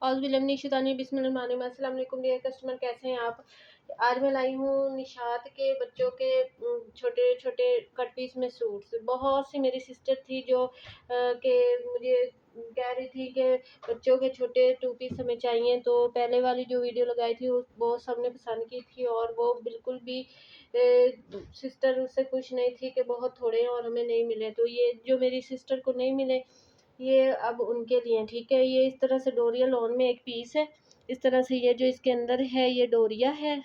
बिस्मिल्लाहिर्रहमानिर्रहीम। अस्सलाम वालेकुम डियर कस्टमर, कैसे हैं आप। आज मैं लाई हूँ निशात के बच्चों के छोटे छोटे कट पीस में सूट्स। बहुत सी मेरी सिस्टर थी जो कि मुझे कह रही थी कि बच्चों के छोटे टू पीस हमें चाहिए। तो पहले वाली जो वीडियो लगाई थी वो सबने पसंद की थी और वो बिल्कुल भी सिस्टर उससे खुश नहीं थी कि बहुत थोड़े हैं और हमें नहीं मिले। तो ये जो मेरी सिस्टर को नहीं मिले ये अब उनके लिए, ठीक है। ये इस तरह से डोरिया लॉन में एक पीस है। इस तरह से ये जो इसके अंदर है ये डोरिया है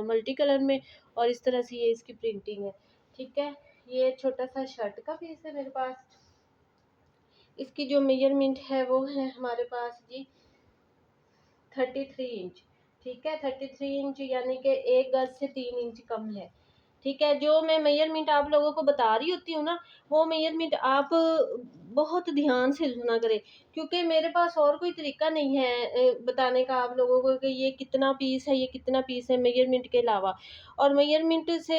मल्टी कलर में, और इस तरह से ये इसकी प्रिंटिंग है, ठीक है। ये छोटा सा शर्ट का पीस है मेरे पास। इसकी जो मेजरमेंट है वो है हमारे पास जी 33 इंच, ठीक है। 33 इंच यानी कि एक गज से 3 इंच कम है, ठीक है। जो मैं मेजरमेंट आप लोगों को बता रही होती हूँ ना, वो मेजरमेंट आप बहुत ध्यान से सुना करें, क्योंकि मेरे पास और कोई तरीका नहीं है बताने का आप लोगों को कि ये कितना पीस है, ये कितना पीस है मेजरमेंट के अलावा। और मेजरमेंट से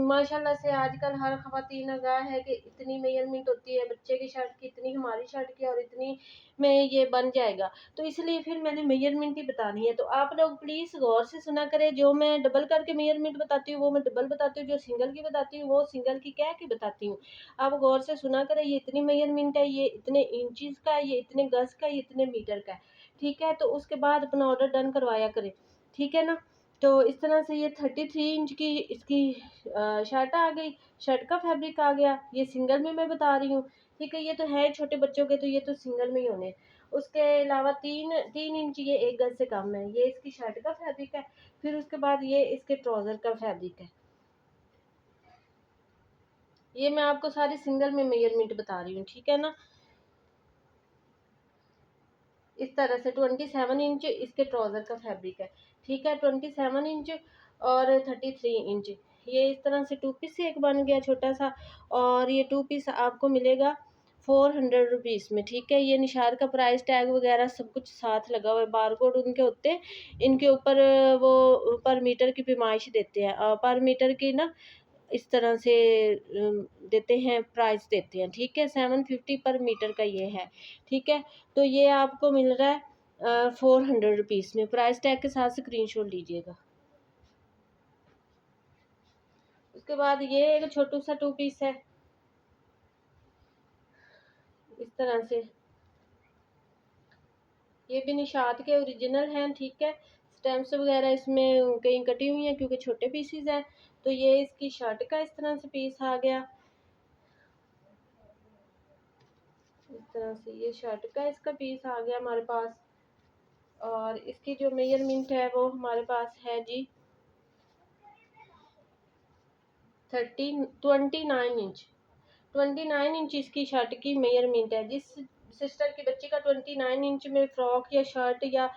माशाल्लाह से आजकल हर ख़वातीन आगाह है कि इतनी मेजरमेंट होती है बच्चे की शर्ट की, इतनी हमारी शर्ट की, और इतनी में ये बन जाएगा। तो इसलिए फिर मैंने मेजरमेंट ही बतानी है। तो आप लोग प्लीज़ गौर से सुना करें। जो मैं डबल करके मेजरमेंट बताती हूँ वो मैं डबल बताती हूँ, जो सिंगल की बताती हूँ वो सिंगल की कह के बताती हूँ। आप गौर से सुना करें। ये इतनी मेजरमेंट है, ये इतने इंचज़ का है, ये इतने गज का है, ये इतने मीटर का है, ठीक है। तो उसके बाद अपना ऑर्डर डन करवाया करें, ठीक है ना। तो इस तरह से ये 33 इंच की इसकी शर्ट आ गई, शर्ट का फैब्रिक आ गया। ये सिंगल में मैं बता रही हूँ, ठीक है। ये तो है छोटे बच्चों के, तो ये तो सिंगल में ही होने। उसके अलावा 3 इंच ये एक गज से कम है, ये इसकी शर्ट का फैब्रिक है। फिर उसके बाद ये इसके ट्राउज़र का फैब्रिक है। ये मैं आपको सारी सिंगल में मेजरमेंट बता रही हूँ, ठीक है ना। इस तरह से 27 इंच इसके ट्राउज़र का फैब्रिक है, ठीक है। 27 इंच और 33 इंच, ये इस तरह से टू पीस एक बन गया छोटा सा। और ये टू पीस आपको मिलेगा 400 रुपीज़ में, ठीक है। ये निशार का प्राइस टैग वगैरह सब कुछ साथ लगा हुआ है, बारकोड उनके होते हैं। इनके ऊपर वो पर मीटर की पैमाइश देते हैं, पर मीटर की ना इस तरह से देते हैं, प्राइस देते हैं, ठीक है। 750 पर मीटर का ये है, ठीक है। तो ये आपको मिल रहा है 400 रुपीज़ में, प्राइस टैग के साथ स्क्रीनशॉट लीजिएगा। उसके बाद ये एक छोटू सा टू पीस है इस तरह से। ये भी निशात के ओरिजिनल हैं, ठीक है। स्टैम्प्स वगैरह इसमें कहीं कटी हुई हैं क्योंकि छोटे पीसीज हैं। तो ये इसकी शर्ट का इस तरह से पीस आ गया, इस तरह से ये शर्ट का इसका पीस आ गया हमारे पास। और इसकी जो मेजरमेंट है वो हमारे पास है जी 29 इंच। 29 इंच इसकी शर्ट की मेजरमेंट है। जिस सिस्टर की बच्ची का 29 इंच में फ्रॉक या शर्ट या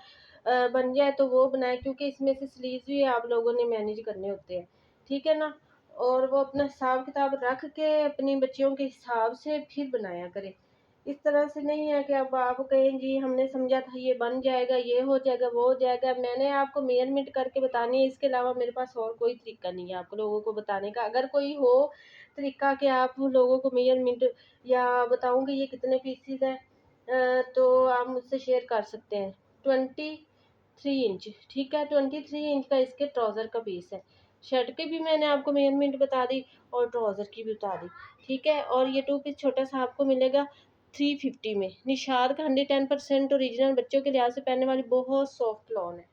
बन जाए तो वो बनाए, क्योंकि इसमें से स्लीव्स भी आप लोगों ने मैनेज करने होते हैं, ठीक है ना। और वो अपना हिसाब किताब रख के अपनी बच्चियों के हिसाब से फिर बनाया करें। इस तरह से नहीं है कि अब आप कहें जी हमने समझा था ये बन जाएगा, ये हो जाएगा, वो हो जाएगा। मैंने आपको मेजरमेंट करके बतानी है, इसके अलावा मेरे पास और कोई तरीका नहीं है आप लोगों को बताने का। अगर कोई हो तरीका कि आप लोगों को मेजरमेंट या बताऊंगी ये कितने पीसीज हैं, तो आप मुझसे शेयर कर सकते हैं। 23 इंच, ठीक है। 23 इंच का इसके ट्राउज़र का पीस है। शर्ट की भी मैंने आपको मेजरमेंट बता दी और ट्राउज़र की भी बता दी, ठीक है। और ये टू पीस छोटा सा आपको मिलेगा 350 में। निशार का 110% ओरिजिनल बच्चों के लिहाज से पहनने वाली बहुत सॉफ्ट लॉन है।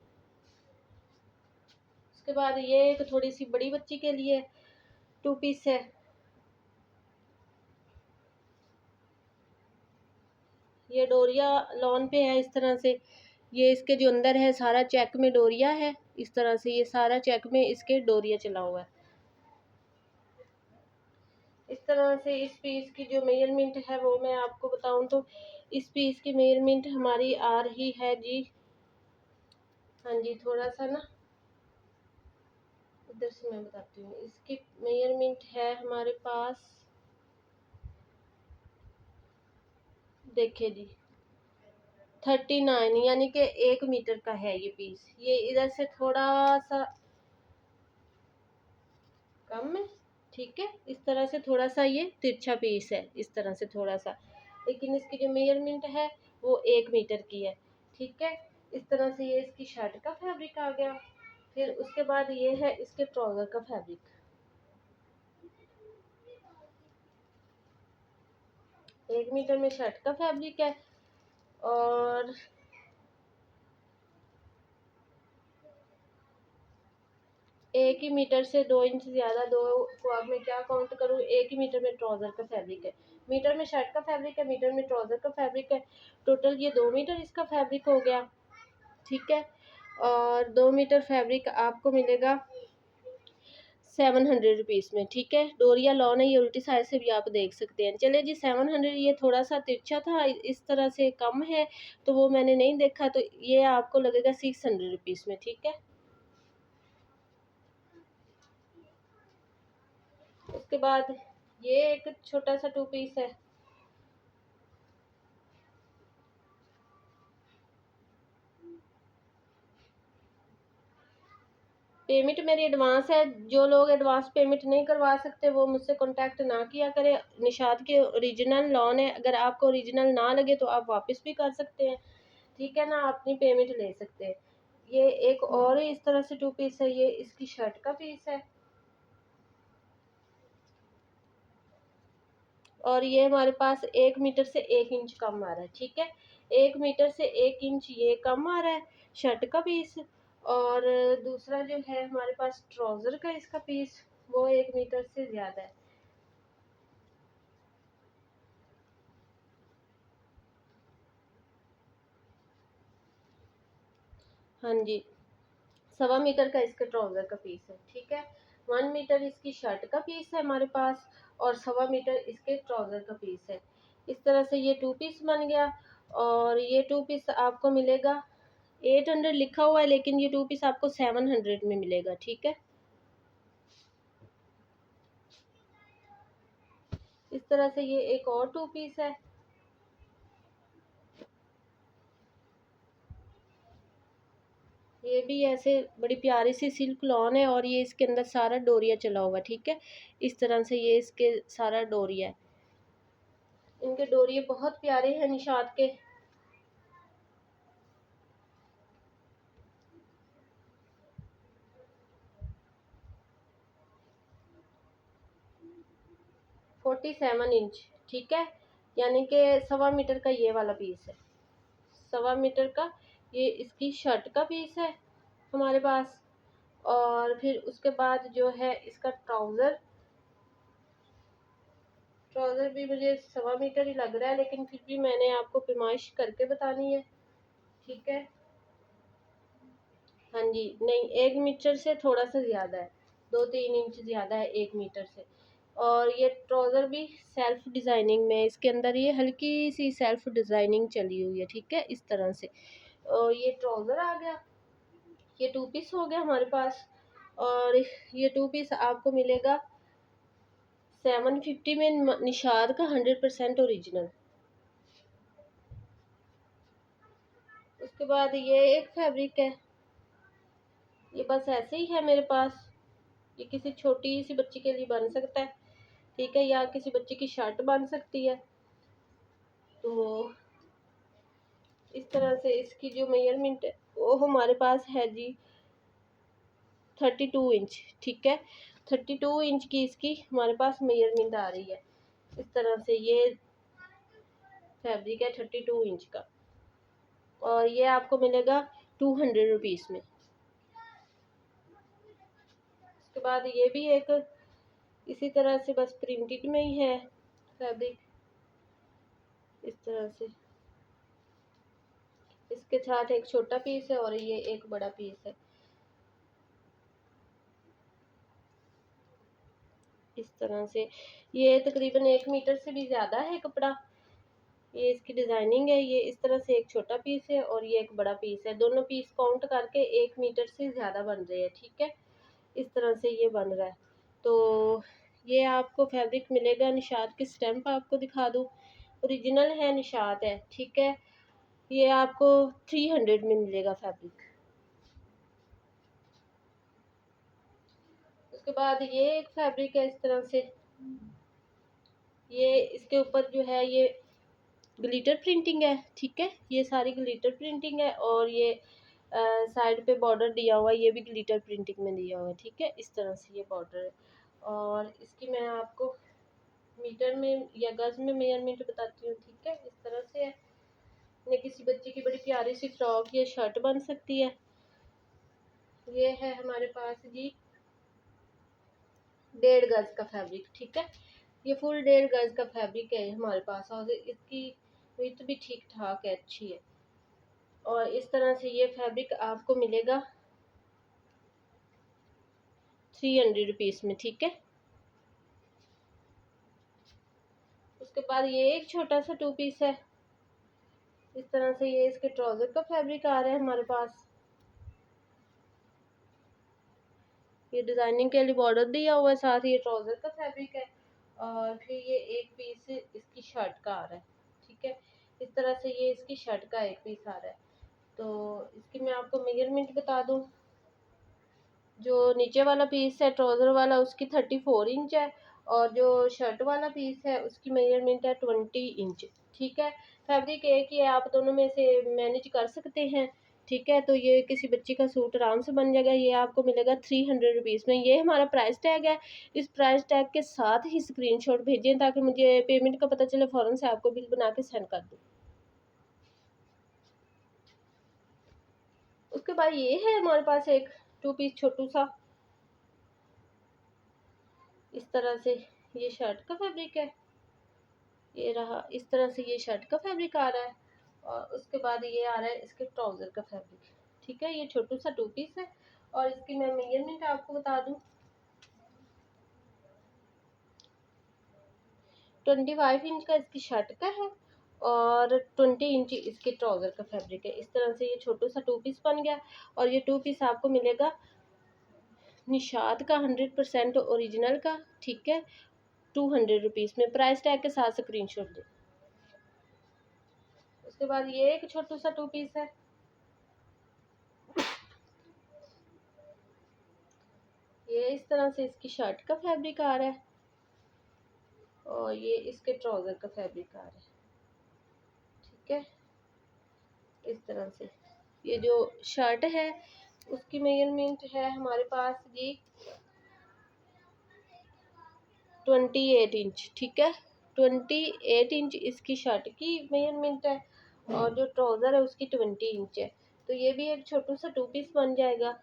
उसके बाद ये एक थोड़ी सी बड़ी बच्ची के लिए टू पीस है। ये डोरिया लॉन पे है इस तरह से। ये इसके जो अंदर है सारा चेक में डोरिया है, इस तरह से ये सारा चेक में इसके डोरिया चला हुआ है। इस तरह से इस पीस की जो मेजरमेंट है वो मैं आपको बताऊं तो इस पीस की मेजरमेंट हमारी आ रही है जी, हाँ जी, थोड़ा सा ना इधर से मैं बताती हूँ। इसकी मेजरमेंट है हमारे पास, देखिए जी 39, यानी कि 1 मीटर का है ये पीस। ये इधर से थोड़ा सा कम है, ठीक है। इस तरह से थोड़ा सा ये तिरछा पीस है, इस तरह से थोड़ा सा, लेकिन इसकी जो मेजरमेंट है वो 1 मीटर की है, ठीक है। इस तरह से ये इसकी शर्ट का फैब्रिक आ गया। फिर उसके बाद ये है इसके ट्राउज़र का फैब्रिक। 1 मीटर में शर्ट का फैब्रिक है और 1 ही मीटर से 2 इंच ज़्यादा, 2 को अब मैं क्या काउंट करूँ, 1 ही मीटर में ट्राउज़र का फैब्रिक है। मीटर में शर्ट का फैब्रिक है, मीटर में ट्राउज़र का फैब्रिक है। टोटल ये 2 मीटर इसका फैब्रिक हो गया। ठीक है। और 2 मीटर फैब्रिक आपको मिलेगा 700 रुपीज़ में। ठीक है। डोरिया लॉन है, ये उल्टी साइड से भी आप देख सकते हैं। चले जी 700, ये थोड़ा सा तिरछा था, इस तरह से कम है तो वो मैंने नहीं देखा, तो ये आपको लगेगा 600 रुपीज़ में। ठीक है। उसके बाद ये एक छोटा सा 2 पीस है। पेमेंट मेरी एडवांस है। जो लोग एडवांस पेमेंट नहीं करवा सकते वो मुझसे कांटेक्ट ना किया करें। निशात के ओरिजिनल लॉन है, अगर आपको ओरिजिनल ना लगे तो आप वापस भी कर सकते हैं। ठीक है ना, अपनी पेमेंट ले सकते हैं। ये एक और इस तरह से 2 पीस है, ये इसकी शर्ट का पीस है और ये हमारे पास 1 मीटर से 1 इंच कम आ रहा है। ठीक है। 1 मीटर से 1 इंच ये कम आ रहा है शर्ट का पीस। और दूसरा जो है हमारे पास ट्राउज़र का इसका पीस, वो 1 मीटर से ज़्यादा है। हाँ जी, 1.25 मीटर का इसका ट्राउज़र का पीस है। ठीक है। 1 मीटर इसकी शर्ट का पीस है हमारे पास और 1.25 मीटर इसके ट्राउज़र का पीस है। इस तरह से ये 2 पीस बन गया और ये 2 पीस आपको मिलेगा 800 लिखा हुआ है, लेकिन ये 2 पीस आपको 700 में मिलेगा। ठीक है। इस तरह से ये एक और 2 पीस है। ये भी ऐसे बड़ी प्यारी सी सिल्क लॉन है और ये इसके अंदर सारा डोरिया चला हुआ। ठीक है। इस तरह से ये इसके सारा डोरिया है। इनके डोरिये बहुत प्यारे हैं निशात के। Forty 7 inch. ठीक है। यानी कि 1.25 मीटर का ये वाला पीस है। 1.25 मीटर का ये इसकी शर्ट का पीस है हमारे पास। और फिर उसके बाद जो है इसका ट्राउज़र, ट्राउज़र भी मुझे 1.25 मीटर ही लग रहा है, लेकिन फिर भी मैंने आपको पैमाइश करके बतानी है। ठीक है। हाँ जी, नहीं, 1 मीटर से थोड़ा सा ज़्यादा है, 2-3 इंच ज़्यादा है 1 मीटर से। और ये ट्राउज़र भी सेल्फ डिज़ाइनिंग में, इसके अंदर ये हल्की सी सेल्फ डिज़ाइनिंग चली हुई है। ठीक है। इस तरह से और ये ट्राउज़र आ गया। ये 2 पीस हो गया हमारे पास और ये 2 पीस आपको मिलेगा 750 में, निशाद का 100% ओरिजिनल। उसके बाद ये एक फैब्रिक है, ये बस ऐसे ही है मेरे पास। ये किसी छोटी सी बच्ची के लिए बन सकता है। ठीक है। या किसी बच्चे की शर्ट बन सकती है। तो इस तरह से इसकी जो मेजरमेंट है वो हमारे पास है जी 32 इंच। ठीक है। 32 इंच की इसकी हमारे पास मेजरमेंट आ रही है। इस तरह से ये फैब्रिक है 32 इंच का और ये आपको मिलेगा 200 रुपीज़ में। उसके बाद ये भी एक इसी तरह से बस प्रिंटेड में ही है फैब्रिक। इस तरह से इसके साथ एक छोटा पीस है और ये एक बड़ा पीस है। इस तरह से ये तकरीबन 1 मीटर से भी ज़्यादा है कपड़ा। ये इसकी डिज़ाइनिंग है। ये इस तरह से एक छोटा पीस है और ये एक बड़ा पीस है। दोनों पीस काउंट करके 1 मीटर से ज़्यादा बन रहे हैं। ठीक है। इस तरह से ये बन रहा है। तो ये आपको फैब्रिक मिलेगा, निशात की स्टैम्प आपको दिखा दूँ, ओरिजिनल है, निशात है। ठीक है। ये आपको 300 में मिलेगा फैब्रिक। उसके बाद ये एक फैब्रिक है इस तरह से, ये इसके ऊपर जो है ये ग्लिटर प्रिंटिंग है, ठीक है, ये सारी ग्लिटर प्रिंटिंग है। और ये साइड पे बॉर्डर दिया हुआ है, ये भी ग्लिटर प्रिंटिंग में दिया हुआ है, ठीक है। इस तरह से ये बॉर्डर है। और इसकी मैं आपको मीटर में या गज में मेजरमेंट बताती हूँ, ठीक है। इस तरह से है, ये किसी बच्चे की बड़ी प्यारी सी फ्रॉक या शर्ट बन सकती है। ये है हमारे पास जी 1.5 गज का फैब्रिक, ठीक है। ये फुल 1.5 गज का फैब्रिक है हमारे पास, और इसकी विड्थ भी ठीक ठाक है, अच्छी है। और इस तरह से ये फैब्रिक आपको मिलेगा 300 रुपीज़ में, ठीक है। उसके बाद ये एक छोटा सा 2 पीस है। इस तरह से ये इसके ट्राउज़र का फैब्रिक आ रहा है हमारे पास। ये डिज़ाइनिंग के लिए बॉर्डर दिया हुआ है, साथ ही ये ट्राउज़र का फैब्रिक है। और फिर ये एक पीस इसकी शर्ट का आ रहा है, ठीक है। इस तरह से ये इसकी शर्ट का एक पीस आ रहा है। तो इसकी मैं आपको मेजरमेंट बता दूं। जो नीचे वाला पीस है ट्राउज़र वाला, उसकी 34 इंच है। और जो शर्ट वाला पीस है उसकी मेजरमेंट है 20 इंच, ठीक है। फैब्रिक एक ही है, आप दोनों में से मैनेज कर सकते हैं, ठीक है। तो ये किसी बच्ची का सूट आराम से बन जाएगा। ये आपको मिलेगा 300 रुपीज़ में। ये हमारा प्राइस टैग है। इस प्राइस टैग के साथ ही स्क्रीनशॉट भेजें ताकि मुझे पेमेंट का पता चले, फ़ौरन से आपको बिल बना के सेंड कर दूँ। उसके बाद ये है हमारे पास एक 2 पीस छोटू सा, इस तरह से ये शर्ट का फैब्रिक है। ये रहा, इस तरह से ये शर्ट का फैब्रिक आ रहा है। और उसके बाद ये आ रहा है इसके ट्राउज़र का फैब्रिक, ठीक है। ये छोटू सा 2 पीस है। और इसकी मैं मेजरमेंट आपको बता दूं, 25 इंच का इसकी शर्ट का है और 20 इंच इसके ट्राउज़र का फैब्रिक है। इस तरह से ये छोटू सा 2 पीस बन गया। और ये 2 पीस आपको मिलेगा निशात का 100% ओरिजिनल का, ठीक है, 200 रुपीज़ में। प्राइस टैग के साथ स्क्रीनशॉट दें। उसके बाद ये एक छोटू सा 2 पीस है। ये इस तरह से इसकी शर्ट का फैब्रिक आ रहा है और ये इसके ट्राउज़र का फैब्रिक आ रहा है, ठीक है। इस तरह से ये जो शर्ट है उसकी मेजरमेंट है हमारे पास जी 28 इंच, ठीक है। 28 इंच इसकी शर्ट की मेजरमेंट है। और जो ट्राउज़र है उसकी 20 इंच है। तो ये भी एक छोटू सा 2 पीस बन जाएगा।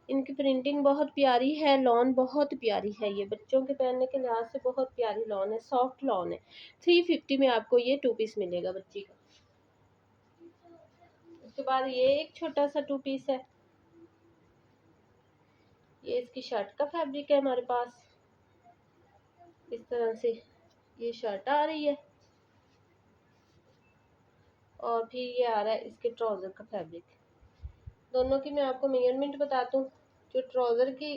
इनकी प्रिंटिंग बहुत प्यारी है, लॉन बहुत प्यारी है, ये बच्चों के पहनने के लिहाज से बहुत प्यारी लॉन है, सॉफ्ट लॉन है। 350 में आपको ये 2 पीस मिलेगा बच्ची का। उसके बाद ये एक छोटा सा 2 पीस है। ये इसकी शर्ट का फैब्रिक है हमारे पास। इस तरह से ये शर्ट आ रही है और फिर ये आ रहा है इसके ट्राउज़र का फैब्रिक। दोनों की मैं आपको मेजरमेंट बता दूँ। जो ट्राउज़र की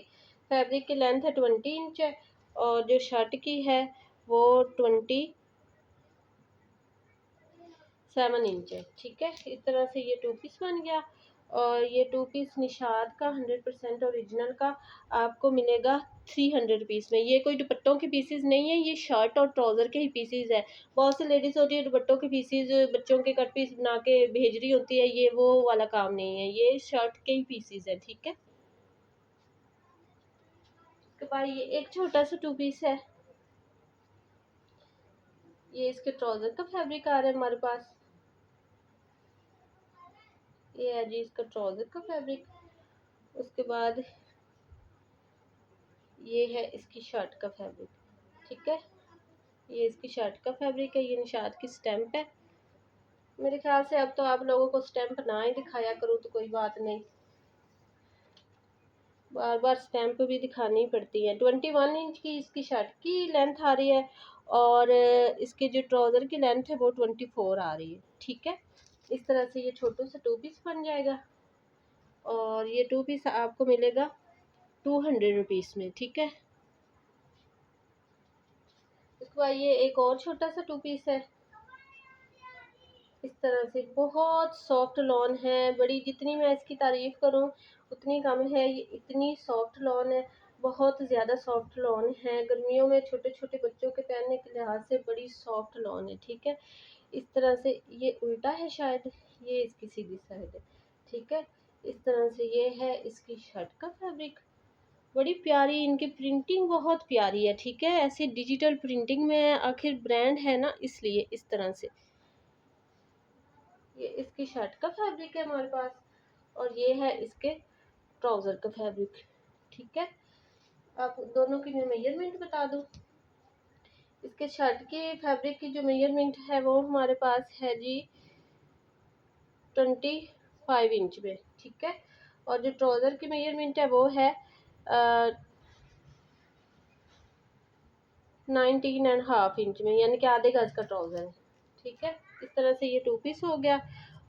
फैब्रिक की लेंथ है 20 इंच है और जो शर्ट की है वो 27 इंच है, ठीक है। इस तरह से ये 2 पीस बन गया। और ये 2 पीस निशात का 100% ओरिजिनल का आपको मिलेगा 300 रुपीज़ में। ये कोई दुपट्टों के पीसेस नहीं है, ये शर्ट और ट्राउज़र के ही पीसेस है। बहुत सी लेडीज़ होती है दुपट्टों के पीसेस बच्चों के कट पीस बना के भेज रही होती है, ये वो वाला काम नहीं है, ये शर्ट के ही पीसेस है, ठीक है। उसके बाद ये एक छोटा सा 2 पीस है। ये इसके ट्राउज़र का फैब्रिक आ रहा है हमारे पास। ये है जी इसका ट्राउज़र का फैब्रिक। उसके बाद ये है इसकी शर्ट का फैब्रिक, ठीक है। ये इसकी शर्ट का फैब्रिक है। ये निशात की स्टैम्प है। मेरे ख्याल से अब तो आप लोगों को स्टैम्प ना ही दिखाया करूँ तो कोई बात नहीं, बार बार स्टैम्प भी दिखानी पड़ती है। 21 इंच की इसकी शर्ट की लेंथ आ रही है और इसके जो ट्राउज़र की लेंथ है वो 24 आ रही है, ठीक है। इस तरह से ये छोटू सा 2 पीस बन जाएगा और ये 2 पीस आपको मिलेगा 200 रुपीज़ में, ठीक है। उसके बाद ये एक और छोटा सा 2 पीस है। इस तरह से बहुत सॉफ्ट लॉन है, बड़ी जितनी मैं इसकी तारीफ़ करूं उतनी कम है। ये इतनी सॉफ्ट लॉन है, बहुत ज़्यादा सॉफ्ट लॉन है। गर्मियों में छोटे छोटे बच्चों के पहनने के लिहाज से बड़ी सॉफ्ट लॉन है, ठीक है। इस तरह से ये उल्टा है शायद, ये इसकी सीधी साइड है, ठीक है। इस तरह से ये है इसकी शर्ट का फैब्रिक। बड़ी प्यारी इनकी प्रिंटिंग, बहुत प्यारी है, ठीक है। ऐसे डिजिटल प्रिंटिंग में आखिर ब्रांड है ना, इसलिए इस तरह से ये इसकी शर्ट का फैब्रिक है हमारे पास, और ये है इसके ट्राउज़र का फैब्रिक, ठीक है। आप दोनों की मैं मेजरमेंट बता दूँ। इसके शर्ट के फैब्रिक की जो मेजरमेंट है वो हमारे पास है जी 25 इंच में, ठीक है। और जो ट्राउज़र की मेजरमेंट है वो है 19.5 इंच में, यानी कि आधे गज का ट्राउज़र है, ठीक है। इस तरह से ये 2 पीस हो गया,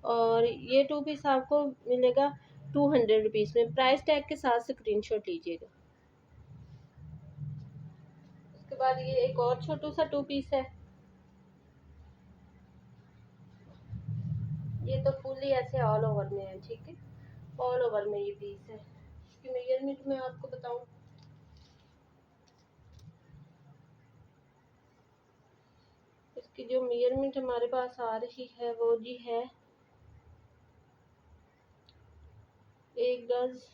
और ये 2 पीस आपको मिलेगा 200 रुपीज़ में। प्राइस टैग के साथ स्क्रीनशॉट लीजिएगा। उसके बाद ये एक और छोटू सा 2 पीस है, ये तो फुली ऐसे ऑल ओवर में है, ठीक है। ऑल ओवर में ये पीस है। इसकी मेजरमेंट मैं आपको बताऊं, इसकी जो मेजरमेंट हमारे पास आ रही है वो जी है 1 गज,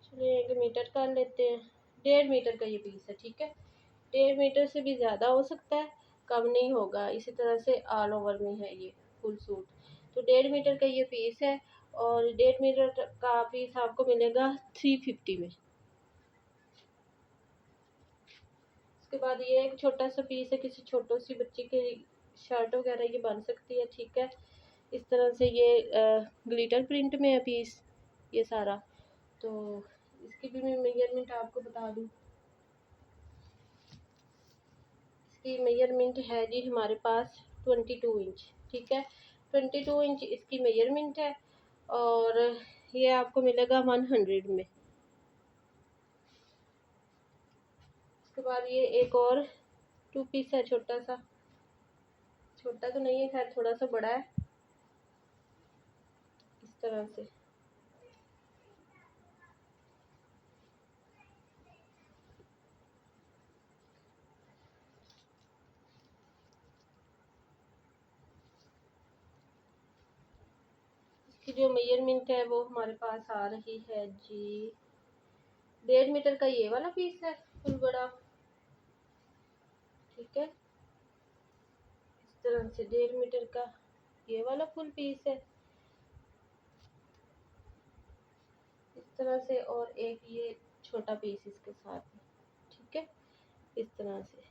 चलिए 1 मीटर कर लेते हैं। 1.5 मीटर का ये पीस है, ठीक है। 1.5 मीटर से भी ज़्यादा हो सकता है, कम नहीं होगा। इसी तरह से ऑल ओवर में है ये फुल सूट, तो 1.5 मीटर का ये पीस है, और 1.5 मीटर का पीस आपको मिलेगा 350 में। उसके बाद ये एक छोटा सा पीस है, किसी छोटी सी बच्ची की शर्ट वगैरह ये बन सकती है, ठीक है। इस तरह से ये ग्लिटर प्रिंट में है पीस ये सारा। तो इसकी भी मैं मेजरमेंट आपको बता दूं। इसकी मेजरमेंट है जी हमारे पास 22 इंच, ठीक है। 22 इंच इसकी मेजरमेंट है, और ये आपको मिलेगा 100 में। उसके बाद ये एक और 2 पीस है, छोटा सा, छोटा तो नहीं है खैर, थोड़ा सा बड़ा है, इस तरह से। इसकी जो मेजरमेंट है वो हमारे पास आ रही है जी 1.5 मीटर का ये वाला पीस है, फुल बड़ा, ठीक है। इस तरह से 1.5 मीटर का ये वाला फुल पीस है, इस तरह से। और एक ये छोटा पीस इसके साथ में, ठीक है, इस तरह से।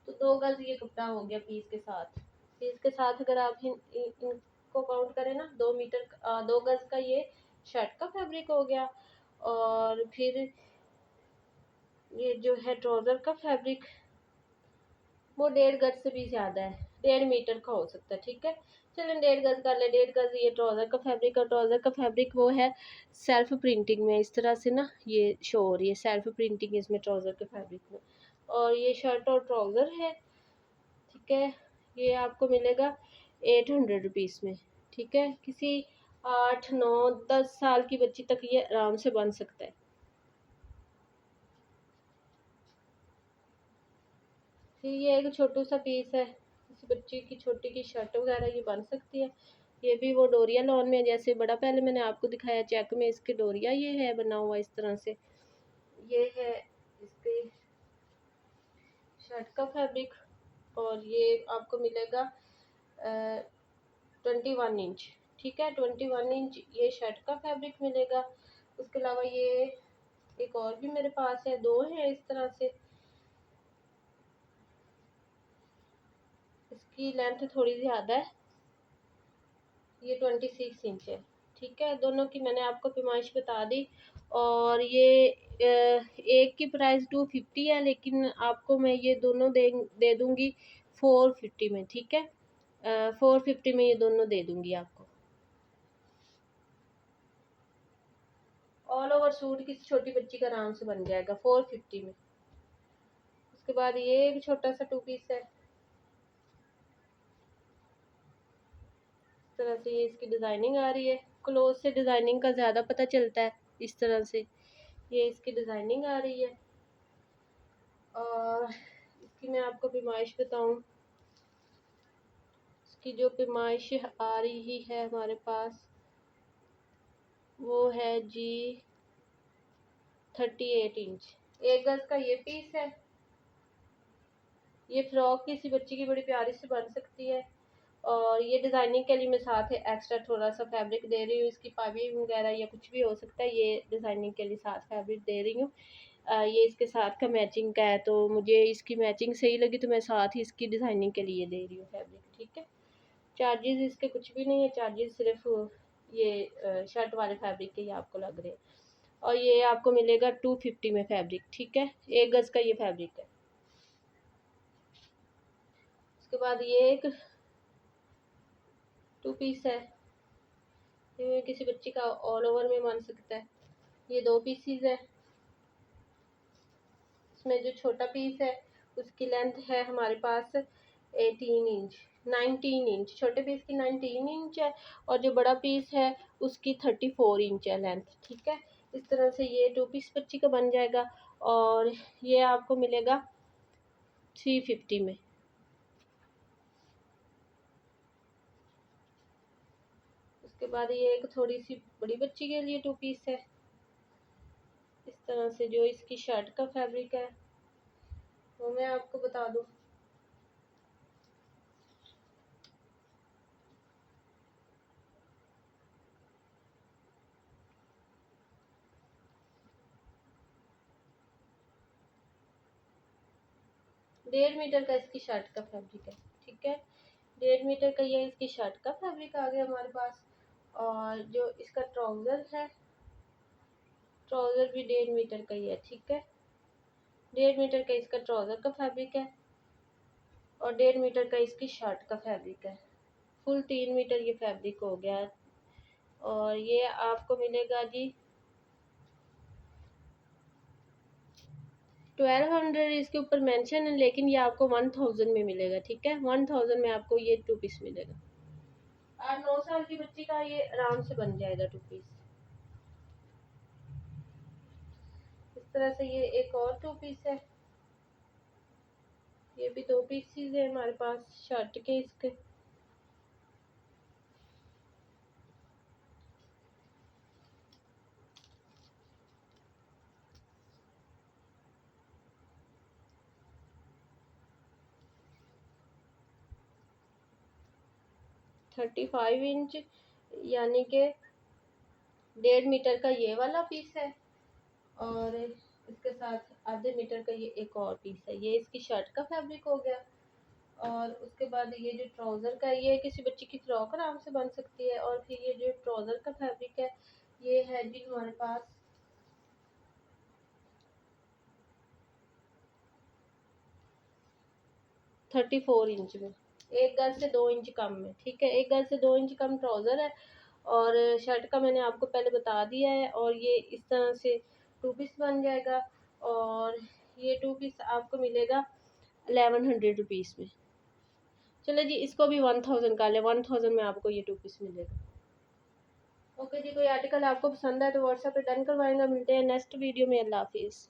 तो 2 गज ये कपड़ा हो गया पीस के साथ। पीस के साथ अगर आप इनको काउंट करें ना, 2 मीटर 2 गज का ये शर्ट का फैब्रिक हो गया, और फिर ये जो है ट्राउज़र का फैब्रिक वो 1.5 गज से भी ज़्यादा है, 1.5 मीटर का हो सकता है, ठीक है। चलें 1.5 गज कर ले, 1.5 गज ये ट्राउज़र का फैब्रिक, और ट्राउज़र का फैब्रिक वो है सेल्फ प्रिंटिंग में, इस तरह से ना ये शो हो रही है सेल्फ प्रिंटिंग इसमें ट्राउज़र के फैब्रिक में। और ये शर्ट और ट्राउज़र है, ठीक है। ये आपको मिलेगा 800 रुपीज़ में, ठीक है। किसी 8 9 10 साल की बच्ची तक ये आराम से बन सकता है। फिर ये एक छोटू सा पीस है, किसी बच्ची की छोटी की शर्ट वगैरह ये बन सकती है। ये भी वो डोरिया लॉन में, जैसे बड़ा पहले मैंने आपको दिखाया चेक में, इसके डोरिया ये है बना हुआ इस तरह से। ये है इसके शर्ट का फैब्रिक, और ये आपको मिलेगा 21 इंच, ठीक है। 21 इंच ये शर्ट का फैब्रिक मिलेगा। उसके अलावा ये एक और भी मेरे पास है, 2 हैं इस तरह से। इसकी लेंथ थोड़ी ज़्यादा है, ये 26 इंच है, ठीक है। दोनों की मैंने आपको पैमाइश बता दी, और ये एक की प्राइस 250 है, लेकिन आपको मैं ये दोनों दे दूँगी 450 में, ठीक है। 450 में ये दोनों दे दूँगी आपको। ऑल ओवर सूट किसी छोटी बच्ची का आराम से बन जाएगा 450 में। उसके बाद ये एक छोटा सा 2 पीस है, इस तरह से ये इसकी डिज़ाइनिंग आ रही है। क्लोज से डिज़ाइनिंग का ज़्यादा पता चलता है, इस तरह से ये इसकी डिज़ाइनिंग आ रही है। और इसकी मैं आपको पैमाइश बताऊं, इसकी जो पैमाइश आ रही है हमारे पास वो है जी 38 इंच। 1 गज का ये पीस है। ये फ्रॉक किसी बच्ची की बड़ी प्यारी से बन सकती है। और ये डिज़ाइनिंग के लिए मैं साथ एक्स्ट्रा थोड़ा सा फैब्रिक दे रही हूँ, इसकी पाइपिंग वगैरह या कुछ भी हो सकता है, ये डिज़ाइनिंग के लिए साथ फैब्रिक दे रही हूँ। ये इसके साथ का मैचिंग का है, तो मुझे इसकी मैचिंग सही लगी तो मैं साथ ही इसकी डिज़ाइनिंग के लिए दे रही हूँ फैब्रिक। ठीक है, चार्जेस इसके कुछ भी नहीं है, चार्जेस सिर्फ ये शर्ट वाले फैब्रिक के ही आपको लग रहे हैं। और ये आपको मिलेगा 250 में फैब्रिक। ठीक है, 1 गज का ये फैब्रिक है। उसके बाद ये एक 2 पीस है, ये किसी बच्ची का ऑल ओवर में बन सकता है। ये 2 पीसीज है। इसमें जो छोटा पीस है उसकी लेंथ है हमारे पास 18 इंच 19 इंच। छोटे पीस की 19 इंच है और जो बड़ा पीस है उसकी 34 इंच है लेंथ। ठीक है, इस तरह से ये 2 पीस बच्ची का बन जाएगा और ये आपको मिलेगा 350 में। उसके बाद ये एक थोड़ी सी बड़ी बच्ची के लिए 2 पीस है। इस तरह से जो इसकी शर्ट का फैब्रिक है वो मैं आपको बता दूं। डेढ़ मीटर का इसकी शर्ट का फैब्रिक है। ठीक है, 1.5 मीटर का ये इसकी शर्ट का फैब्रिक आ गया हमारे पास। और जो इसका ट्राउज़र है, ट्राउज़र भी 1.5 मीटर का ही है। ठीक है, 1.5 मीटर का इसका ट्राउज़र का फैब्रिक है और 1.5 मीटर का इसकी शर्ट का फैब्रिक है। फुल 3 मीटर ये फैब्रिक हो गया। और ये आपको मिलेगा जी 1200 इसके ऊपर मेंशन है, लेकिन ये आपको 1000 में मिलेगा। ठीक है, 1000 में आपको ये 2 पीस मिलेगा। 8-9 साल की बच्ची का ये आराम से बन जाएगा 2 पीस। इस तरह से ये एक और 2 पीस है। ये भी 2 पीसीज है हमारे पास शर्ट के इसके। थर्टी 35 इंच यानी कि 1.5 मीटर का ये वाला पीस है और इसके साथ आधे मीटर का ये एक और पीस है। ये इसकी शर्ट का फैब्रिक हो गया। और उसके बाद ये जो ट्राउज़र का, ये किसी बच्ची की फ्रॉक आराम से बन सकती है। और फिर ये जो ट्राउज़र का फैब्रिक है ये है जी हमारे पास 34 इंच में, 1 गज से 2 इंच कम में। ठीक है, 1 गज से 2 इंच कम ट्राउज़र है और शर्ट का मैंने आपको पहले बता दिया है। और ये इस तरह से 2 पीस बन जाएगा और ये 2 पीस आपको मिलेगा 1100 रुपीज़ में। चलो जी, इसको भी 1000 का ले, 1000 में आपको ये 2 पीस मिलेगा। ओके जी, कोई आर्टिकल आपको पसंद है तो व्हाट्सएप पे डन करवाएंगा। मिलते हैं नेक्स्ट वीडियो में। अल्लाह हाफिज़।